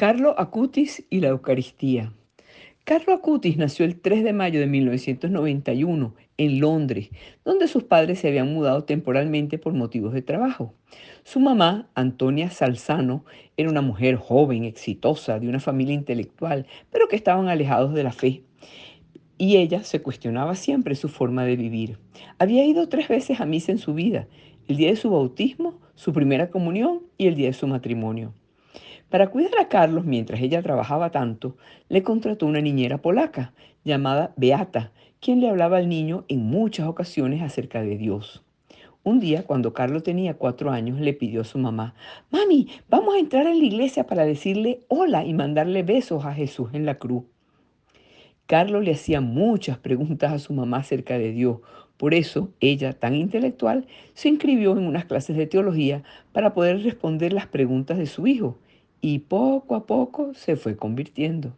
Carlo Acutis y la Eucaristía. Carlo Acutis nació el 3 de mayo de 1991 en Londres, donde sus padres se habían mudado temporalmente por motivos de trabajo. Su mamá, Antonia Salzano, era una mujer joven, exitosa, de una familia intelectual, pero que estaban alejados de la fe. Y ella se cuestionaba siempre su forma de vivir. Había ido 3 veces a misa en su vida: el día de su bautismo, su primera comunión y el día de su matrimonio. Para cuidar a Carlos mientras ella trabajaba tanto, le contrató una niñera polaca llamada Beata, quien le hablaba al niño en muchas ocasiones acerca de Dios. Un día, cuando Carlos tenía 4 años, le pidió a su mamá: Mami, vamos a entrar en la iglesia para decirle hola y mandarle besos a Jesús en la cruz. Carlos le hacía muchas preguntas a su mamá acerca de Dios. Por eso, ella, tan intelectual, se inscribió en unas clases de teología para poder responder las preguntas de su hijo. Y poco a poco se fue convirtiendo.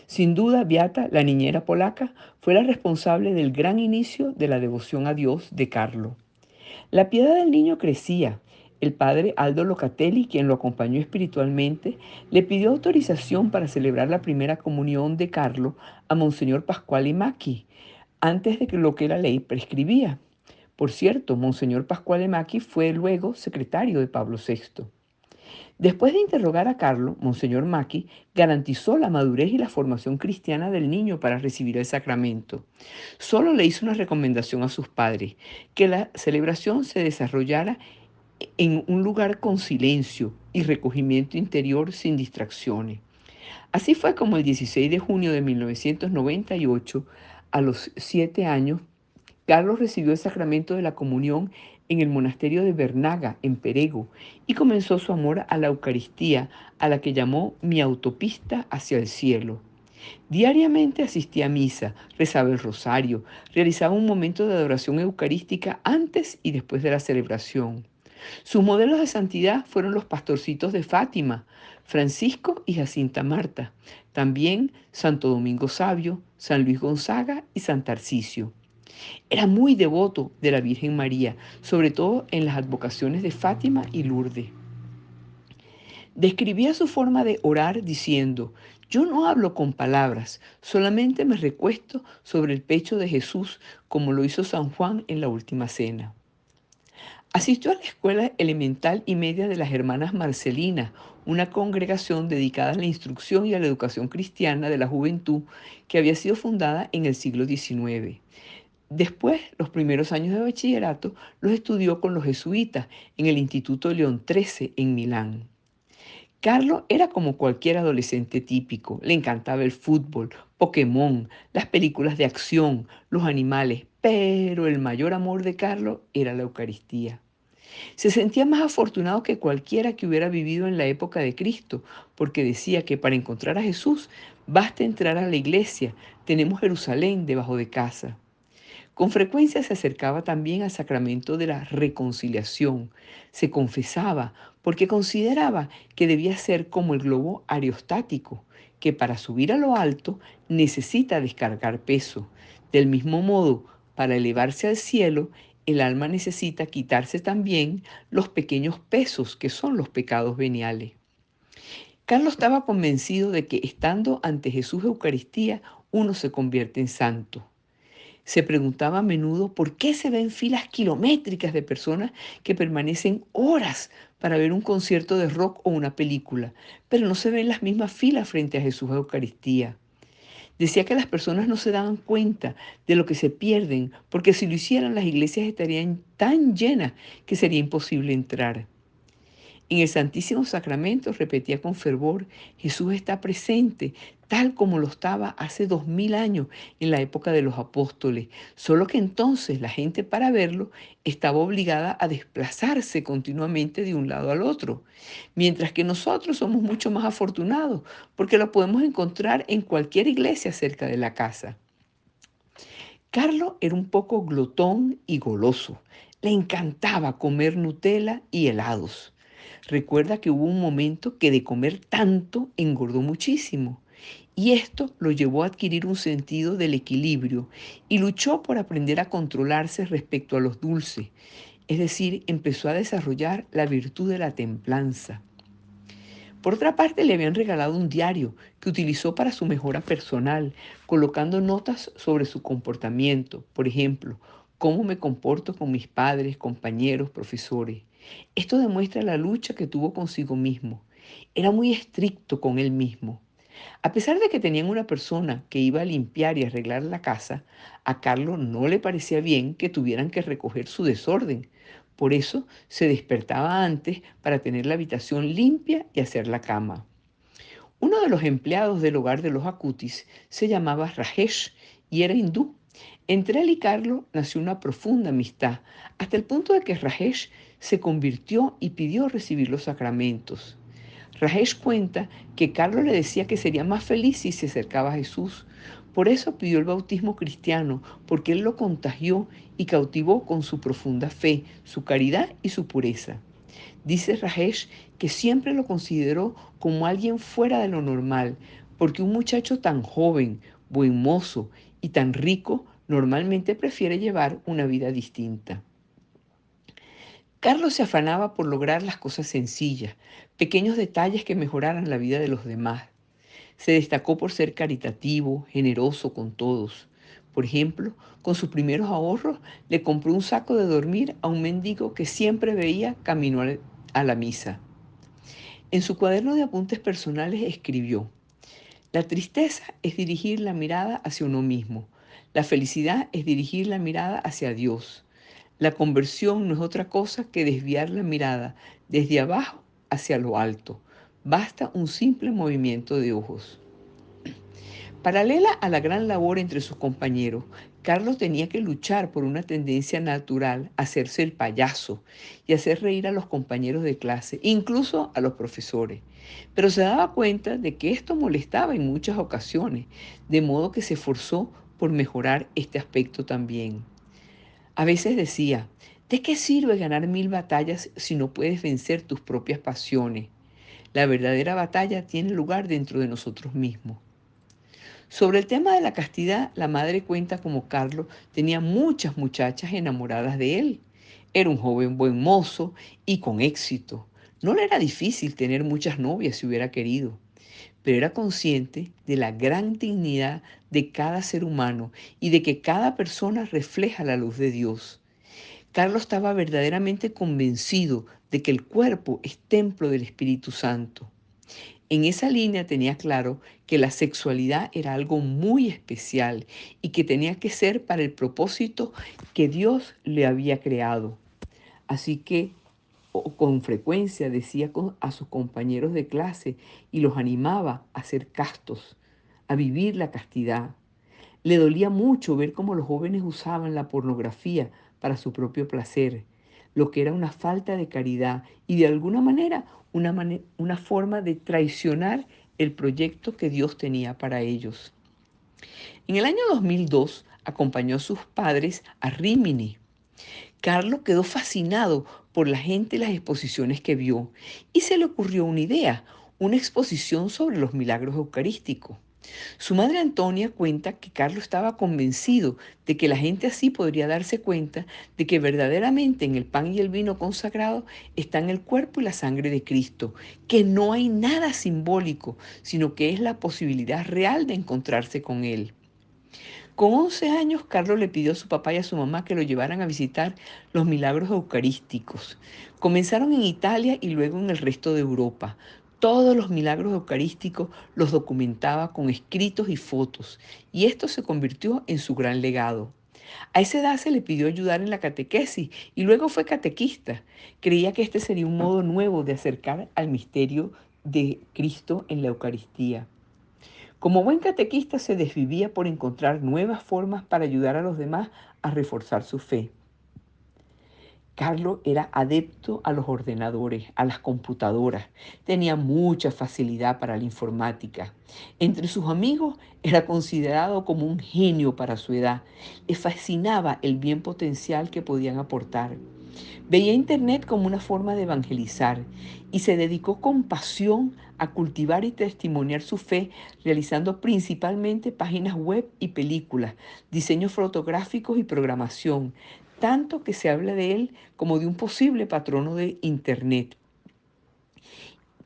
Sin duda, Beata, la niñera polaca, fue la responsable del gran inicio de la devoción a Dios de Carlo. La piedad del niño crecía. El padre Aldo Locatelli, quien lo acompañó espiritualmente, le pidió autorización para celebrar la primera comunión de Carlo a Monseñor Pasquale Macchi, antes de que lo que la ley prescribía. Por cierto, Monseñor Pasquale Macchi fue luego secretario de Pablo VI. Después de interrogar a Carlo, Monseñor Macchi garantizó la madurez y la formación cristiana del niño para recibir el sacramento. Solo le hizo una recomendación a sus padres: que la celebración se desarrollara en un lugar con silencio y recogimiento interior sin distracciones. Así fue como el 16 de junio de 1998, a los 7 años, Carlos recibió el sacramento de la comunión en el monasterio de Bernaga, en Perego, y comenzó su amor a la Eucaristía, a la que llamó mi autopista hacia el cielo. Diariamente asistía a misa, rezaba el rosario, realizaba un momento de adoración eucarística antes y después de la celebración. Sus modelos de santidad fueron los pastorcitos de Fátima, Francisco y Jacinta Marta, también Santo Domingo Sabio, San Luis Gonzaga y San Tarcisio. Era muy devoto de la Virgen María, sobre todo en las advocaciones de Fátima y Lourdes. Describía su forma de orar diciendo: yo no hablo con palabras, solamente me recuesto sobre el pecho de Jesús, como lo hizo San Juan en la última cena. Asistió a la escuela elemental y media de las Hermanas Marcelinas, una congregación dedicada a la instrucción y a la educación cristiana de la juventud que había sido fundada en el siglo XIX. Después, los primeros años de bachillerato los estudió con los jesuitas en el Instituto León XIII en Milán. Carlos era como cualquier adolescente típico. Le encantaba el fútbol, Pokémon, las películas de acción, los animales, pero el mayor amor de Carlos era la Eucaristía. Se sentía más afortunado que cualquiera que hubiera vivido en la época de Cristo, porque decía que para encontrar a Jesús basta entrar a la iglesia, tenemos Jerusalén debajo de casa. Con frecuencia se acercaba también al sacramento de la reconciliación. Se confesaba porque consideraba que debía ser como el globo aerostático, que para subir a lo alto necesita descargar peso. Del mismo modo, para elevarse al cielo, el alma necesita quitarse también los pequeños pesos que son los pecados veniales. Carlos estaba convencido de que estando ante Jesús Eucaristía, uno se convierte en santo. Se preguntaba a menudo por qué se ven filas kilométricas de personas que permanecen horas para ver un concierto de rock o una película, pero no se ven las mismas filas frente a Jesús Eucaristía. Decía que las personas no se daban cuenta de lo que se pierden, porque si lo hicieran las iglesias estarían tan llenas que sería imposible entrar. En el Santísimo Sacramento, repetía con fervor, Jesús está presente, tal como lo estaba hace 2000 años en la época de los apóstoles, solo que entonces la gente, para verlo, estaba obligada a desplazarse continuamente de un lado al otro, mientras que nosotros somos mucho más afortunados porque lo podemos encontrar en cualquier iglesia cerca de la casa. Carlos era un poco glotón y goloso. Le encantaba comer Nutella y helados. Recuerda que hubo un momento que de comer tanto engordó muchísimo, y esto lo llevó a adquirir un sentido del equilibrio y luchó por aprender a controlarse respecto a los dulces. Es decir, empezó a desarrollar la virtud de la templanza. Por otra parte, le habían regalado un diario que utilizó para su mejora personal, colocando notas sobre su comportamiento. Por ejemplo, cómo me comporto con mis padres, compañeros, profesores. Esto demuestra la lucha que tuvo consigo mismo. Era muy estricto con él mismo. A pesar de que tenían una persona que iba a limpiar y arreglar la casa, a Carlos no le parecía bien que tuvieran que recoger su desorden. Por eso se despertaba antes para tener la habitación limpia y hacer la cama. Uno de los empleados del hogar de los Acutis se llamaba Rajesh y era hindú. Entre él y Carlos nació una profunda amistad, hasta el punto de que Rajesh se convirtió y pidió recibir los sacramentos. Rajesh cuenta que Carlos le decía que sería más feliz si se acercaba a Jesús. Por eso pidió el bautismo cristiano, porque él lo contagió y cautivó con su profunda fe, su caridad y su pureza. Dice Rajesh que siempre lo consideró como alguien fuera de lo normal, porque un muchacho tan joven, buen mozo y tan rico normalmente prefiere llevar una vida distinta. Carlos se afanaba por lograr las cosas sencillas, pequeños detalles que mejoraran la vida de los demás. Se destacó por ser caritativo, generoso con todos. Por ejemplo, con sus primeros ahorros le compró un saco de dormir a un mendigo que siempre veía camino a la misa. En su cuaderno de apuntes personales escribió: la tristeza es dirigir la mirada hacia uno mismo. La felicidad es dirigir la mirada hacia Dios. La conversión no es otra cosa que desviar la mirada desde abajo hacia lo alto. Basta un simple movimiento de ojos. Paralela a la gran labor entre sus compañeros, Carlos tenía que luchar por una tendencia natural a hacerse el payaso y hacer reír a los compañeros de clase, incluso a los profesores. Pero se daba cuenta de que esto molestaba en muchas ocasiones, de modo que se esforzó por mejorar este aspecto también. A veces decía: ¿de qué sirve ganar 1000 batallas si no puedes vencer tus propias pasiones? La verdadera batalla tiene lugar dentro de nosotros mismos. Sobre el tema de la castidad, la madre cuenta como Carlos tenía muchas muchachas enamoradas de él. Era un joven buen mozo y con éxito. No le era difícil tener muchas novias si hubiera querido, pero era consciente de la gran dignidad de cada ser humano y de que cada persona refleja la luz de Dios. Carlos estaba verdaderamente convencido de que el cuerpo es templo del Espíritu Santo. En esa línea tenía claro que la sexualidad era algo muy especial y que tenía que ser para el propósito que Dios le había creado. Así que con frecuencia decía a sus compañeros de clase y los animaba a ser castos, a vivir la castidad. Le dolía mucho ver cómo los jóvenes usaban la pornografía para su propio placer, lo que era una falta de caridad y de alguna manera una forma de traicionar el proyecto que Dios tenía para ellos. En el año 2002 acompañó a sus padres a Rimini. Carlos quedó fascinado por la gente y las exposiciones que vio y se le ocurrió una idea, una exposición sobre los milagros eucarísticos. Su madre Antonia cuenta que Carlos estaba convencido de que la gente así podría darse cuenta de que verdaderamente en el pan y el vino consagrado están el cuerpo y la sangre de Cristo, que no hay nada simbólico, sino que es la posibilidad real de encontrarse con Él. Con 11 años, Carlos le pidió a su papá y a su mamá que lo llevaran a visitar los milagros eucarísticos. Comenzaron en Italia y luego en el resto de Europa. Todos los milagros eucarísticos los documentaba con escritos y fotos, y esto se convirtió en su gran legado. A esa edad se le pidió ayudar en la catequesis y luego fue catequista. Creía que este sería un modo nuevo de acercar al misterio de Cristo en la Eucaristía. Como buen catequista se desvivía por encontrar nuevas formas para ayudar a los demás a reforzar su fe. Carlos era adepto a los ordenadores, a las computadoras. Tenía mucha facilidad para la informática. Entre sus amigos era considerado como un genio para su edad. Le fascinaba el bien potencial que podían aportar. Veía Internet como una forma de evangelizar y se dedicó con pasión a cultivar y testimoniar su fe, realizando principalmente páginas web y películas, diseños fotográficos y programación, tanto que se habla de él como de un posible patrono de Internet.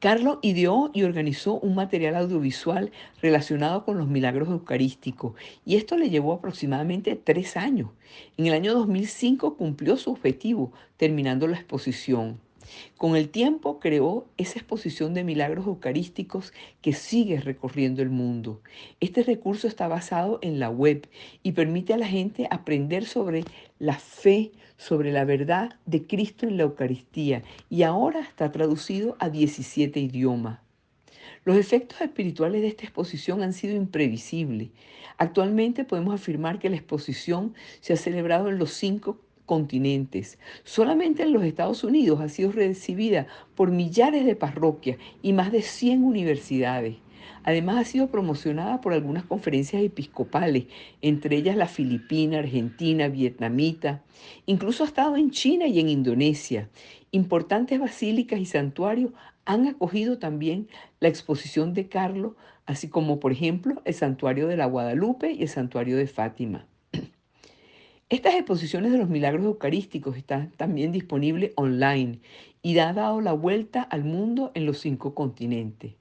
Carlo ideó y organizó un material audiovisual relacionado con los milagros eucarísticos y esto le llevó aproximadamente 3 años. En el año 2005 cumplió su objetivo, terminando la exposición. Con el tiempo creó esa exposición de milagros eucarísticos que sigue recorriendo el mundo. Este recurso está basado en la web y permite a la gente aprender sobre la fe, sobre la verdad de Cristo en la Eucaristía y ahora está traducido a 17 idiomas. Los efectos espirituales de esta exposición han sido imprevisibles. Actualmente podemos afirmar que la exposición se ha celebrado en los 5 continentes. Solamente en los Estados Unidos ha sido recibida por millares de parroquias y más de 100 universidades. Además ha sido promocionada por algunas conferencias episcopales, entre ellas la filipina, argentina, vietnamita. Incluso ha estado en China y en Indonesia. Importantes basílicas y santuarios han acogido también la exposición de Carlos, así como por ejemplo el Santuario de la Guadalupe y el Santuario de Fátima. Estas exposiciones de los milagros eucarísticos están también disponibles online y ha dado la vuelta al mundo en los 5 continentes.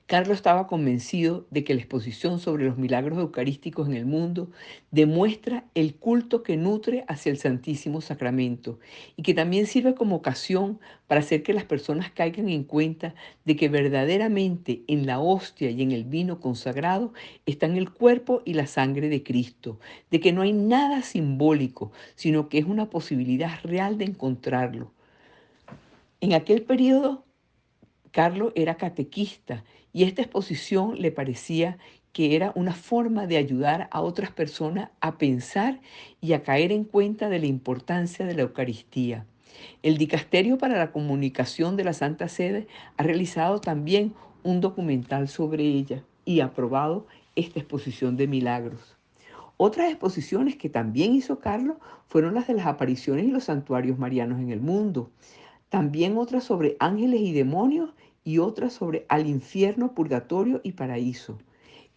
Carlos estaba convencido de que la exposición sobre los milagros eucarísticos en el mundo demuestra el culto que nutre hacia el Santísimo Sacramento y que también sirve como ocasión para hacer que las personas caigan en cuenta de que verdaderamente en la hostia y en el vino consagrado están el cuerpo y la sangre de Cristo, de que no hay nada simbólico, sino que es una posibilidad real de encontrarlo. En aquel periodo Carlos era catequista y esta exposición le parecía que era una forma de ayudar a otras personas a pensar y a caer en cuenta de la importancia de la Eucaristía. El Dicasterio para la Comunicación de la Santa Sede ha realizado también un documental sobre ella y ha aprobado esta exposición de milagros. Otras exposiciones que también hizo Carlos fueron las de las apariciones y los santuarios marianos en el mundo. También otras sobre ángeles y demonios y otras sobre al infierno, purgatorio y paraíso.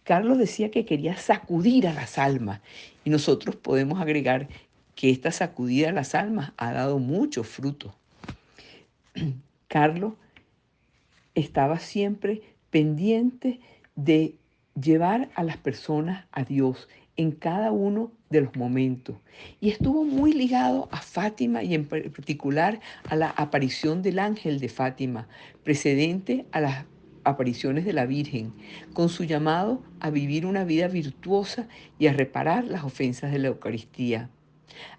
Carlos decía que quería sacudir a las almas y nosotros podemos agregar que esta sacudida a las almas ha dado muchos frutos. Carlos estaba siempre pendiente de llevar a las personas a Dios en cada uno de los momentos. Y estuvo muy ligado a Fátima y en particular a la aparición del ángel de Fátima, precedente a las apariciones de la Virgen, con su llamado a vivir una vida virtuosa y a reparar las ofensas de la Eucaristía.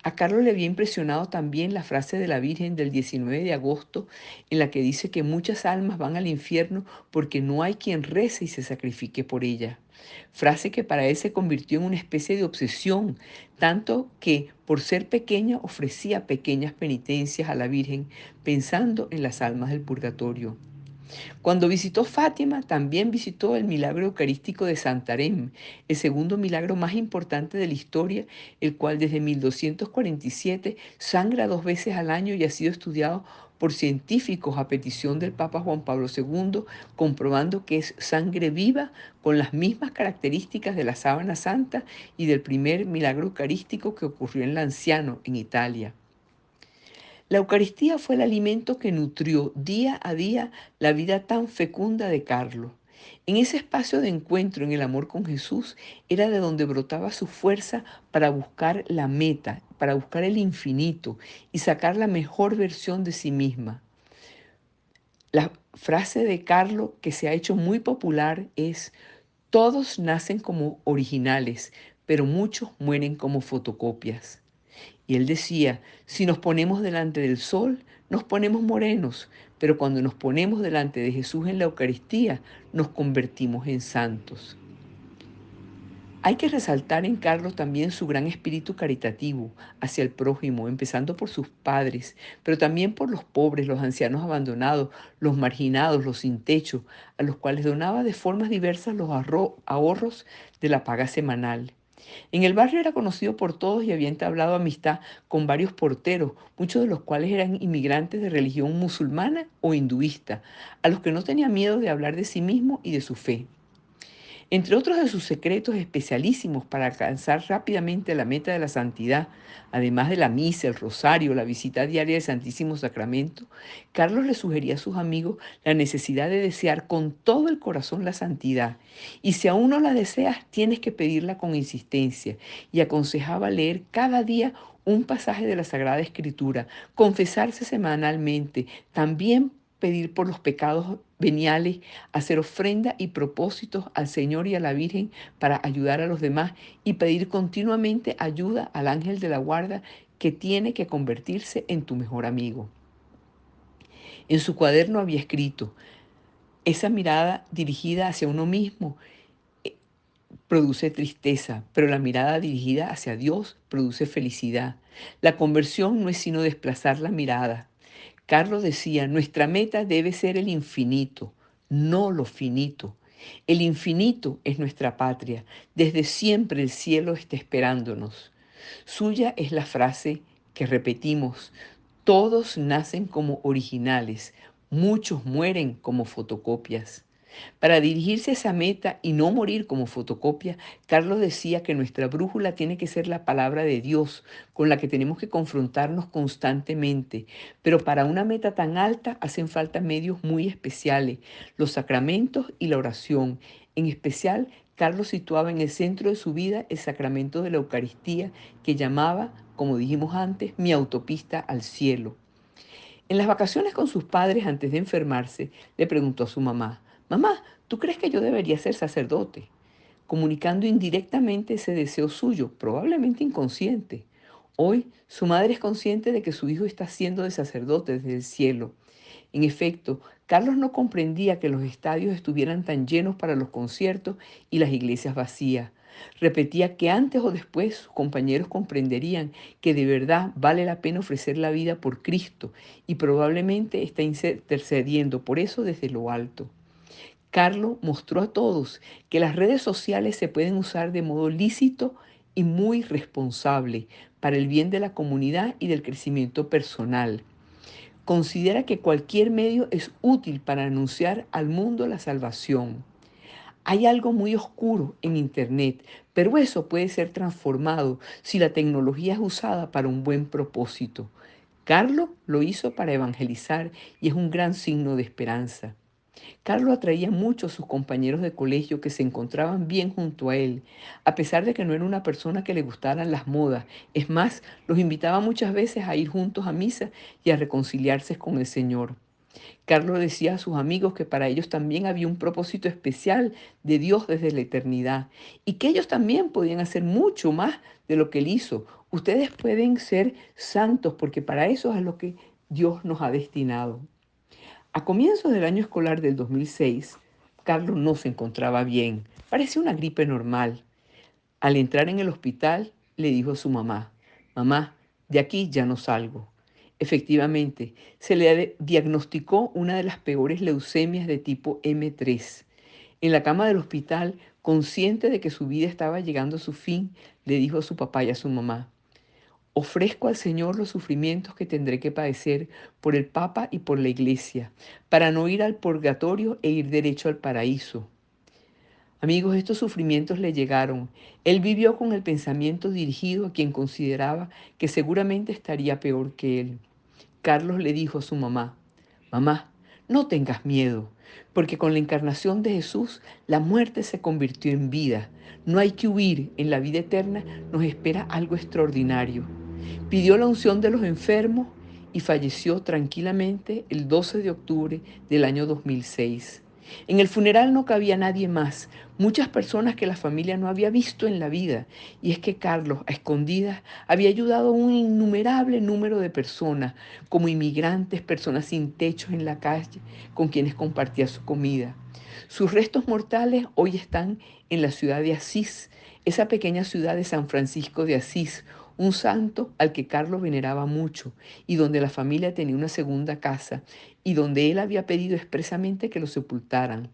A Carlos le había impresionado también la frase de la Virgen del 19 de agosto en la que dice que muchas almas van al infierno porque no hay quien rece y se sacrifique por ellas. Frase que para él se convirtió en una especie de obsesión, tanto que por ser pequeña ofrecía pequeñas penitencias a la Virgen pensando en las almas del purgatorio. Cuando visitó Fátima, también visitó el milagro eucarístico de Santarém, el segundo milagro más importante de la historia, el cual desde 1247 sangra 2 veces al año y ha sido estudiado por científicos a petición del Papa Juan Pablo II, comprobando que es sangre viva con las mismas características de la sábana santa y del primer milagro eucarístico que ocurrió en Lanciano, en Italia. La Eucaristía fue el alimento que nutrió día a día la vida tan fecunda de Carlos. En ese espacio de encuentro en el amor con Jesús era de donde brotaba su fuerza para buscar la meta, para buscar el infinito y sacar la mejor versión de sí misma. La frase de Carlos que se ha hecho muy popular es: todos nacen como originales, pero muchos mueren como fotocopias. Y él decía, si nos ponemos delante del sol, nos ponemos morenos, pero cuando nos ponemos delante de Jesús en la Eucaristía, nos convertimos en santos. Hay que resaltar en Carlos también su gran espíritu caritativo hacia el prójimo, empezando por sus padres, pero también por los pobres, los ancianos abandonados, los marginados, los sin techo, a los cuales donaba de formas diversas los ahorros de la paga semanal. En el barrio era conocido por todos y había entablado amistad con varios porteros, muchos de los cuales eran inmigrantes de religión musulmana o hinduista, a los que no tenía miedo de hablar de sí mismo y de su fe. Entre otros de sus secretos especialísimos para alcanzar rápidamente la meta de la santidad, además de la misa, el rosario, la visita diaria del Santísimo Sacramento, Carlos le sugería a sus amigos la necesidad de desear con todo el corazón la santidad. Y si aún no la deseas, tienes que pedirla con insistencia. Y aconsejaba leer cada día un pasaje de la Sagrada Escritura, confesarse semanalmente, también pedir por los pecados veniales, hacer ofrenda y propósitos al Señor y a la Virgen para ayudar a los demás y pedir continuamente ayuda al ángel de la guarda que tiene que convertirse en tu mejor amigo. En su cuaderno había escrito: esa mirada dirigida hacia uno mismo produce tristeza, pero la mirada dirigida hacia Dios produce felicidad. La conversión no es sino desplazar la mirada. Carlos decía, nuestra meta debe ser el infinito, no lo finito. El infinito es nuestra patria. Desde siempre el cielo está esperándonos. Suya es la frase que repetimos: todos nacen como originales, muchos mueren como fotocopias. Para dirigirse a esa meta y no morir como fotocopia, Carlos decía que nuestra brújula tiene que ser la palabra de Dios, con la que tenemos que confrontarnos constantemente. Pero para una meta tan alta hacen falta medios muy especiales, los sacramentos y la oración. En especial, Carlos situaba en el centro de su vida el sacramento de la Eucaristía, que llamaba, como dijimos antes, mi autopista al cielo. En las vacaciones con sus padres antes de enfermarse, le preguntó a su mamá: mamá, ¿tú crees que yo debería ser sacerdote? Comunicando indirectamente ese deseo suyo, probablemente inconsciente. Hoy, su madre es consciente de que su hijo está siendo de sacerdote desde el cielo. En efecto, Carlos no comprendía que los estadios estuvieran tan llenos para los conciertos y las iglesias vacías. Repetía que antes o después sus compañeros comprenderían que de verdad vale la pena ofrecer la vida por Cristo y probablemente está intercediendo por eso desde lo alto. Carlos mostró a todos que las redes sociales se pueden usar de modo lícito y muy responsable para el bien de la comunidad y del crecimiento personal. Considera que cualquier medio es útil para anunciar al mundo la salvación. Hay algo muy oscuro en Internet, pero eso puede ser transformado si la tecnología es usada para un buen propósito. Carlos lo hizo para evangelizar y es un gran signo de esperanza. Carlos atraía mucho a sus compañeros de colegio que se encontraban bien junto a él, a pesar de que no era una persona que le gustaran las modas. Es más, los invitaba muchas veces a ir juntos a misa y a reconciliarse con el Señor. Carlos decía a sus amigos que para ellos también había un propósito especial de Dios desde la eternidad y que ellos también podían hacer mucho más de lo que él hizo. Ustedes pueden ser santos porque para eso es a lo que Dios nos ha destinado. A comienzos del año escolar del 2006, Carlos no se encontraba bien. Parecía una gripe normal. Al entrar en el hospital, le dijo a su mamá: mamá, de aquí ya no salgo. Efectivamente, se le diagnosticó una de las peores leucemias de tipo M3. En la cama del hospital, consciente de que su vida estaba llegando a su fin, le dijo a su papá y a su mamá: ofrezco al Señor los sufrimientos que tendré que padecer por el Papa y por la Iglesia, para no ir al purgatorio e ir derecho al paraíso. Amigos, estos sufrimientos le llegaron. Él vivió con el pensamiento dirigido a quien consideraba que seguramente estaría peor que él. Carlos le dijo a su mamá: mamá, no tengas miedo, porque con la encarnación de Jesús la muerte se convirtió en vida. No hay que huir, en la vida eterna nos espera algo extraordinario. Pidió la unción de los enfermos y falleció tranquilamente el 12 de octubre del año 2006. En el funeral no cabía nadie más, muchas personas que la familia no había visto en la vida, y es que Carlos, a escondidas, había ayudado a un innumerable número de personas, como inmigrantes, personas sin techos en la calle, con quienes compartía su comida. Sus restos mortales hoy están en la ciudad de Asís, esa pequeña ciudad de San Francisco de Asís, un santo al que Carlos veneraba mucho y donde la familia tenía una segunda casa y donde él había pedido expresamente que lo sepultaran.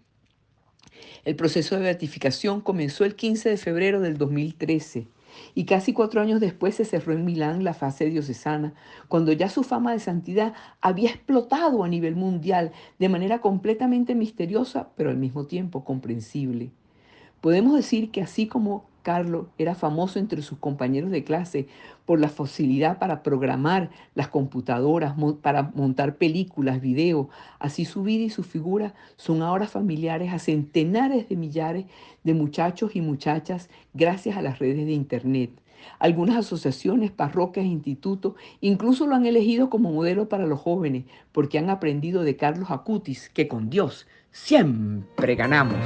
El proceso de beatificación comenzó el 15 de febrero del 2013 y casi 4 años después se cerró en Milán la fase diocesana, cuando ya su fama de santidad había explotado a nivel mundial de manera completamente misteriosa, pero al mismo tiempo comprensible. Podemos decir que así como Carlos era famoso entre sus compañeros de clase por la facilidad para programar las computadoras, para montar películas, videos, así su vida y su figura son ahora familiares a centenares de millares de muchachos y muchachas gracias a las redes de Internet. Algunas asociaciones, parroquias e institutos incluso lo han elegido como modelo para los jóvenes porque han aprendido de Carlos Acutis que con Dios siempre ganamos.